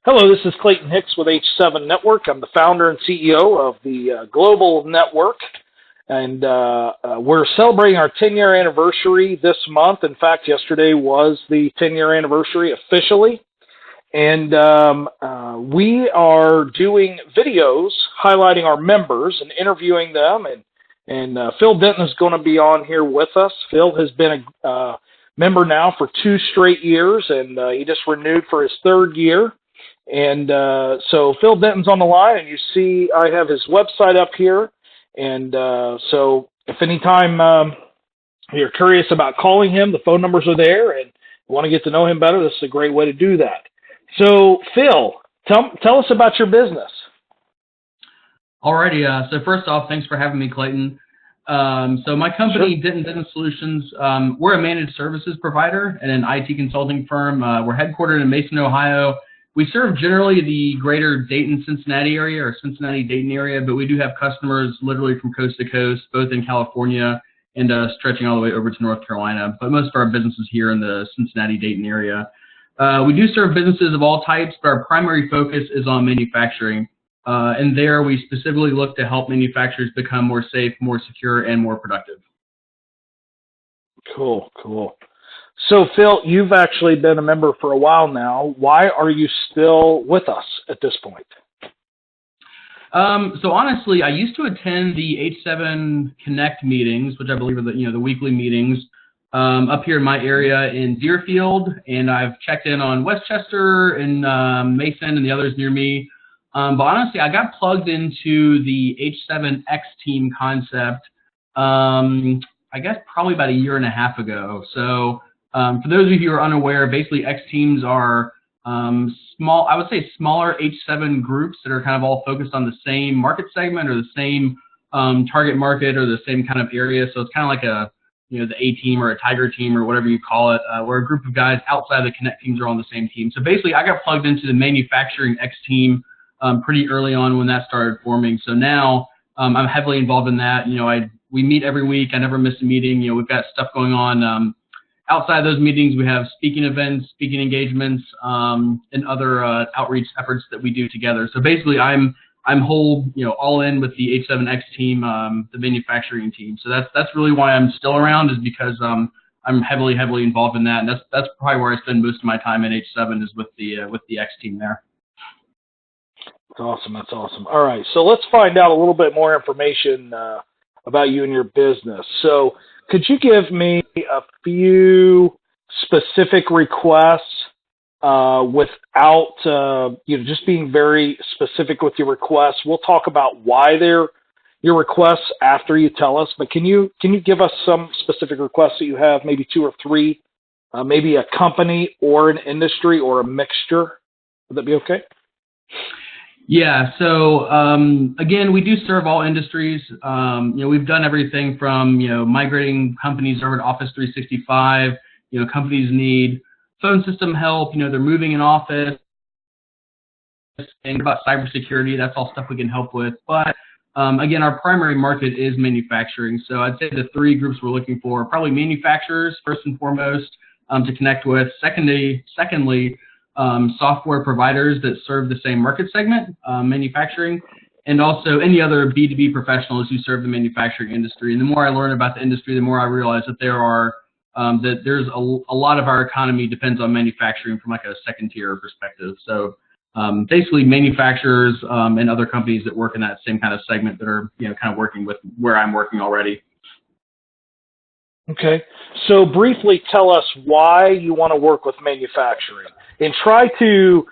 Hello, this is Clayton Hicks with H7 Network. I'm the founder and CEO of the global network, and we're celebrating our 10-year anniversary this month. In fact, yesterday was the 10-year anniversary officially, and we are doing videos highlighting our members and interviewing them, and Phil Denton is going to be on here with us. Phil has been a member now for 2 straight years, and he just renewed for his 3rd year. And so Phil Denton's on the line, and you see I have his website up here. And so if anytime you're curious about calling him, the phone numbers are there, and you want to get to know him better, this is a great way to do that. So Phil, tell us about your business. Alrighty, so first off, thanks for having me, Clayton. So my company, Sure. Denton Business Solutions, we're a managed services provider and an IT consulting firm. We're headquartered in Mason, Ohio. We serve generally the greater Dayton, Cincinnati area or Cincinnati, Dayton area, but we do have customers literally from coast to coast, both in California and stretching all the way over to North Carolina. But most of our business is here in the Cincinnati, Dayton area. We do serve businesses of all types, but our primary focus is on manufacturing. And there we specifically look to help manufacturers become more safe, more secure, and more productive. Cool. So, Phil, you've actually been a member for a while now. Why are you still with us at this point? So honestly, I used to attend the H7 Connect meetings, which I believe are the weekly meetings up here in my area in Deerfield, and I've checked in on Westchester and Mason and the others near me. But honestly, I got plugged into the H7X team concept, I guess probably about 1.5 years ago. So for those of you who are unaware, basically X teams are small, I would say smaller H7 groups that are kind of all focused on the same market segment or the same target market or the same kind of area. So it's kind of like the A team or a Tiger team or whatever you call it, where a group of guys outside of the Connect teams are on the same team. So basically I got plugged into the manufacturing X team pretty early on when that started forming. So now I'm heavily involved in that. We meet every week. I never miss a meeting. We've got stuff going on. Outside of those meetings, we have speaking events, speaking engagements, and other outreach efforts that we do together. So basically, I'm all in with the H7X team, the manufacturing team. So that's really why I'm still around, is because I'm heavily involved in that, and that's probably where I spend most of my time at H7 is with the X team there. That's awesome. All right, so let's find out a little bit more information about you and your business. So could you give me a few specific requests without just being very specific with your requests? We'll talk about why they're your requests after you tell us, but can you give us some specific requests that you have, maybe 2 or 3, maybe a company or an industry or a mixture? Would that be okay? Yeah, so again, we do serve all industries. We've done everything from migrating companies over to Office 365. Companies need phone system help. They're moving in office. And about cybersecurity, that's all stuff we can help with. But again, our primary market is manufacturing. So I'd say the 3 groups we're looking for are probably manufacturers first and foremost to connect with. Secondly. Software providers that serve the same market segment, manufacturing, and also any other B2B professionals who serve the manufacturing industry. And the more I learn about the industry, the more I realize that there's a lot of our economy depends on manufacturing from like a second tier perspective. So basically manufacturers and other companies that work in that same kind of segment that are kind of working with where I'm working already. Okay, so briefly tell us why you want to work with manufacturing, and try to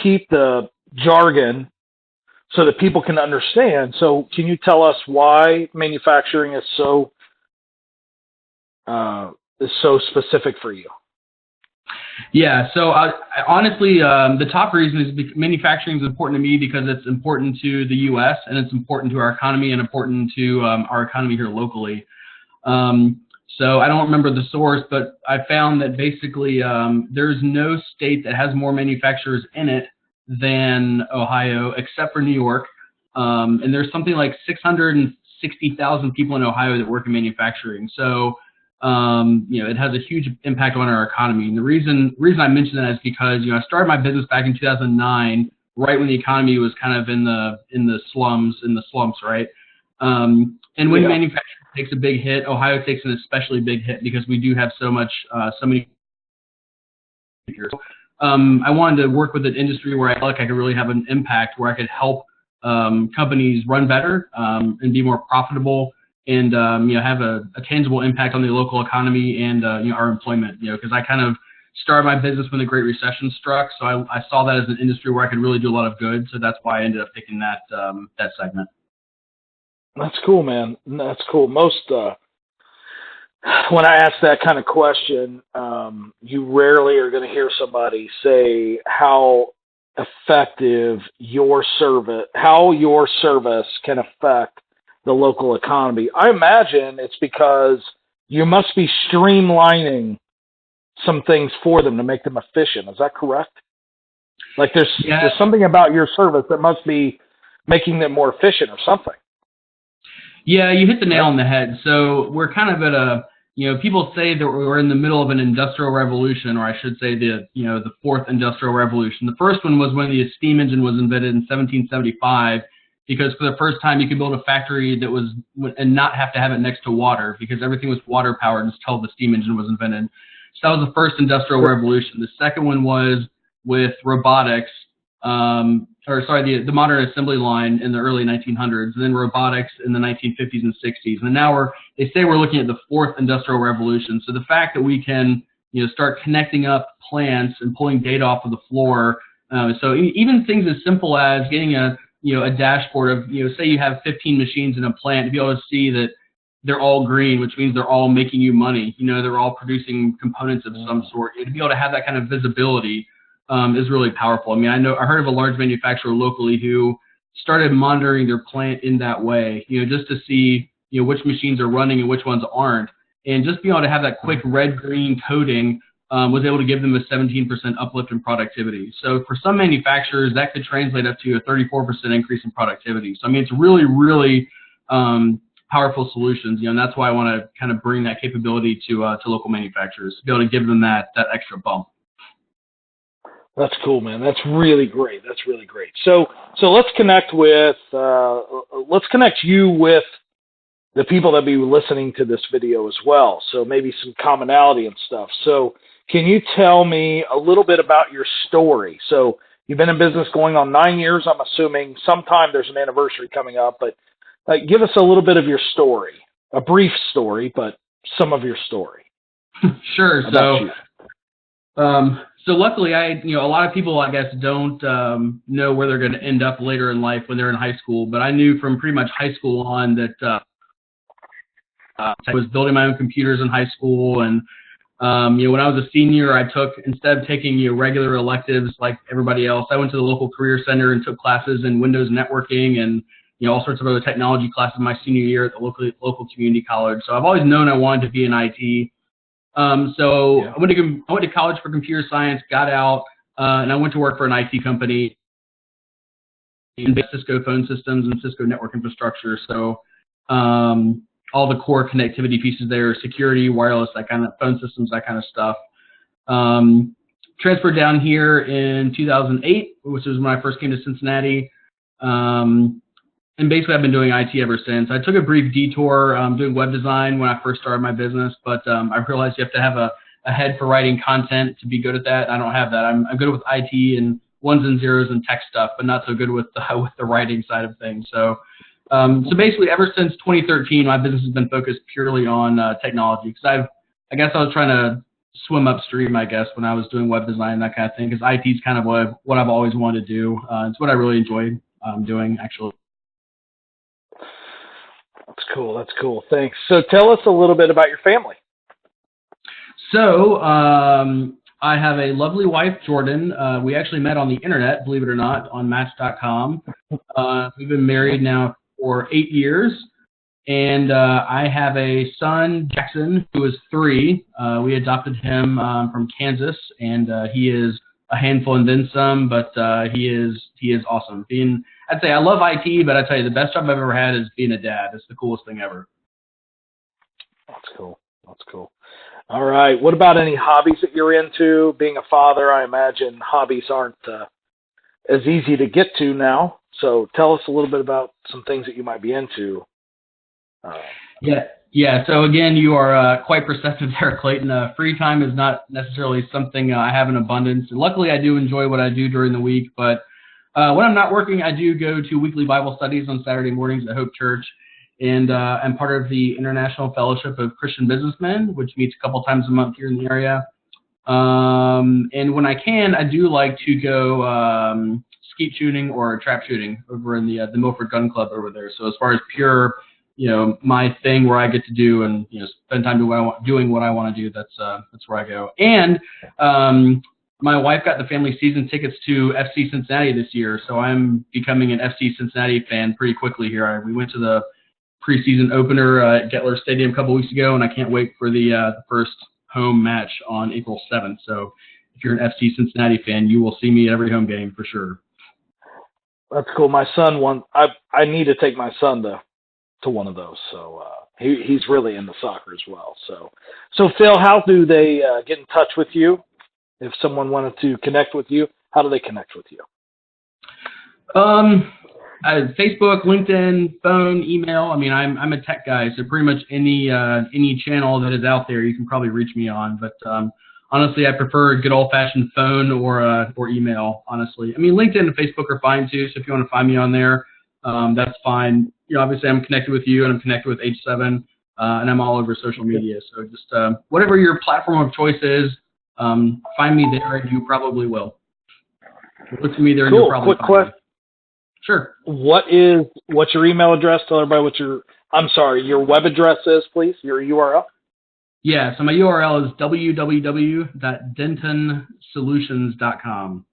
keep the jargon so that people can understand. So can you tell us why manufacturing is so specific for you? Yeah, so honestly, the top reason is manufacturing is important to me because it's important to the U.S. and it's important to our economy and important to our economy here locally. So I don't remember the source, but I found that basically there's no state that has more manufacturers in it than Ohio, except for New York. And there's something like 660,000 people in Ohio that work in manufacturing. So it has a huge impact on our economy. And the reason I mention that is because, I started my business back in 2009, right when the economy was kind of in the slumps, right? And when manufacturing takes a big hit, Ohio takes an especially big hit because we do have so many here. I wanted to work with an industry where I felt like I could really have an impact, where I could help companies run better and be more profitable, and have a tangible impact on the local economy and our employment. Because I kind of started my business when the Great Recession struck, so I saw that as an industry where I could really do a lot of good. So that's why I ended up picking that segment. That's cool, man. That's cool. Most when I ask that kind of question, you rarely are going to hear somebody say how effective your service can affect the local economy. I imagine it's because you must be streamlining some things for them to make them efficient. Is that correct? Like there's something about your service that must be making them more efficient or something. Yeah, you hit the nail on the head. So we're kind of at people say that we're in the middle of an industrial revolution, or I should say the fourth industrial revolution. The first one was when the steam engine was invented in 1775, because for the first time you could build a factory and not have to have it next to water, because everything was water powered until the steam engine was invented. So that was the first industrial revolution. The second one was with robotics, the modern assembly line in the early 1900s, and then robotics in the 1950s and 60s. And now they say we're looking at the fourth industrial revolution. So the fact that we can, start connecting up plants and pulling data off of the floor. So even things as simple as getting a dashboard of, say you have 15 machines in a plant, to be able to see that they're all green, which means they're all making you money. They're all producing components of some sort. To be able to have that kind of visibility is really powerful. I mean, I heard of a large manufacturer locally who started monitoring their plant in that way, just to see, which machines are running and which ones aren't. And just being able to have that quick red-green coding was able to give them a 17% uplift in productivity. So for some manufacturers, that could translate up to a 34% increase in productivity. So, I mean, it's really, really powerful solutions, and that's why I want to kind of bring that capability to local manufacturers, to be able to give them that extra bump. That's cool, man. That's really great. So let's connect you with the people that be listening to this video as well. So maybe some commonality and stuff. So can you tell me a little bit about your story? So you've been in business going on 9 years. I'm assuming sometime there's an anniversary coming up, but give us a little bit of your story, a brief story, but some of your story. Sure. So luckily, a lot of people, I guess, don't know where they're going to end up later in life when they're in high school. But I knew from pretty much high school on that I was building my own computers in high school. And, when I was a senior, instead of taking regular electives like everybody else, I went to the local career center and took classes in Windows networking and all sorts of other technology classes my senior year at the local community college. So I've always known I wanted to be in IT. I went to college for computer science, got out, and I went to work for an IT company in Cisco phone systems and Cisco network infrastructure. So all the core connectivity pieces there, security, wireless, that kind of phone systems, that kind of stuff. Transferred down here in 2008, which was when I first came to Cincinnati. And basically, I've been doing IT ever since. I took a brief detour doing web design when I first started my business, but I realized you have to have a head for writing content to be good at that. I don't have that. I'm good with IT and ones and zeros and tech stuff, but not so good with the writing side of things. So basically, ever since 2013, my business has been focused purely on technology, because I guess I was trying to swim upstream, I guess, when I was doing web design, that kind of thing, because IT is kind of what I've always wanted to do. It's what I really enjoy doing, actually. That's cool. Thanks. So tell us a little bit about your family. So I have a lovely wife, Jordan. We actually met on the internet, believe it or not, on Match.com. We've been married now for 8 years, and I have a son, Jackson, who is 3. We adopted him from Kansas, and he is a handful and then some, but he is awesome. I'd say I love IT, but I tell you, the best job I've ever had is being a dad. It's the coolest thing ever. That's cool. That's cool. All right. What about any hobbies that you're into? Being a father, I imagine hobbies aren't as easy to get to now. So tell us a little bit about some things that you might be into. Uh, Yeah. So again, you are quite perceptive there, Clayton. Free time is not necessarily something I have in abundance. Luckily, I do enjoy what I do during the week, but when I'm not working, I do go to weekly Bible studies on Saturday mornings at Hope Church, and I'm part of the International Fellowship of Christian Businessmen, which meets a couple times a month here in the area. And when I can, I do like to go skeet shooting or trap shooting over in the Milford Gun Club over there. So as far as pure, my thing where I get to do and spend time doing what I want to do, that's where I go. And my wife got the family season tickets to FC Cincinnati this year, so I'm becoming an FC Cincinnati fan pretty quickly here. We went to the preseason opener at Gettler Stadium a couple weeks ago, and I can't wait for the first home match on April 7th. So if you're an FC Cincinnati fan, you will see me at every home game for sure. That's cool. My son I need to take my son to one of those. So he's really into soccer as well. So Phil, how do they get in touch with you? If someone wanted to connect with you, how do they connect with you? Facebook, LinkedIn, phone, email. I mean, I'm a tech guy, so pretty much any channel that is out there, you can probably reach me on. But honestly, I prefer a good old-fashioned phone or email. Honestly, I mean, LinkedIn and Facebook are fine too. So if you want to find me on there, that's fine. Obviously, I'm connected with you, and I'm connected with H7, and I'm all over social media. So just whatever your platform of choice is, find me there, and you probably will. Look to me there, and you'll probably find me. Sure. What's your email address? Tell everybody what your web address is, please. Your URL. Yeah, so my URL is www.dentonsolutions.com.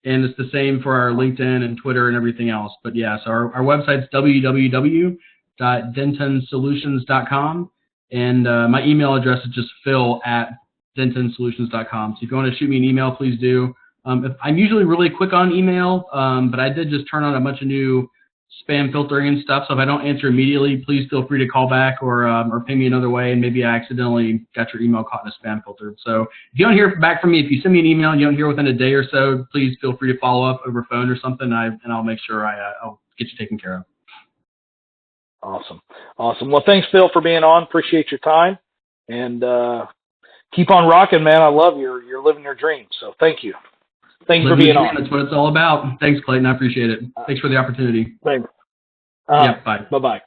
And it's the same for our LinkedIn and Twitter and everything else. But yeah, so our website's www.dentonsolutions.com. And my email address is just phil@dentonsolutions.com. So if you want to shoot me an email, please do. I'm usually really quick on email, but I did just turn on a bunch of new spam filtering and stuff. So if I don't answer immediately, please feel free to call back or ping me another way, and maybe I accidentally got your email caught in a spam filter. So if you don't hear back from me, if you send me an email and you don't hear within a day or so, please feel free to follow up over phone or something, and I'll make sure I'll get you taken care of. Awesome. Well, thanks, Phil, for being on. Appreciate your time, and keep on rocking, man. I love you're living your dream. So thank you. Thanks for being on. That's what it's all about. Thanks, Clayton. I appreciate it. Thanks for the opportunity. Thanks. Yeah, bye. Bye-bye.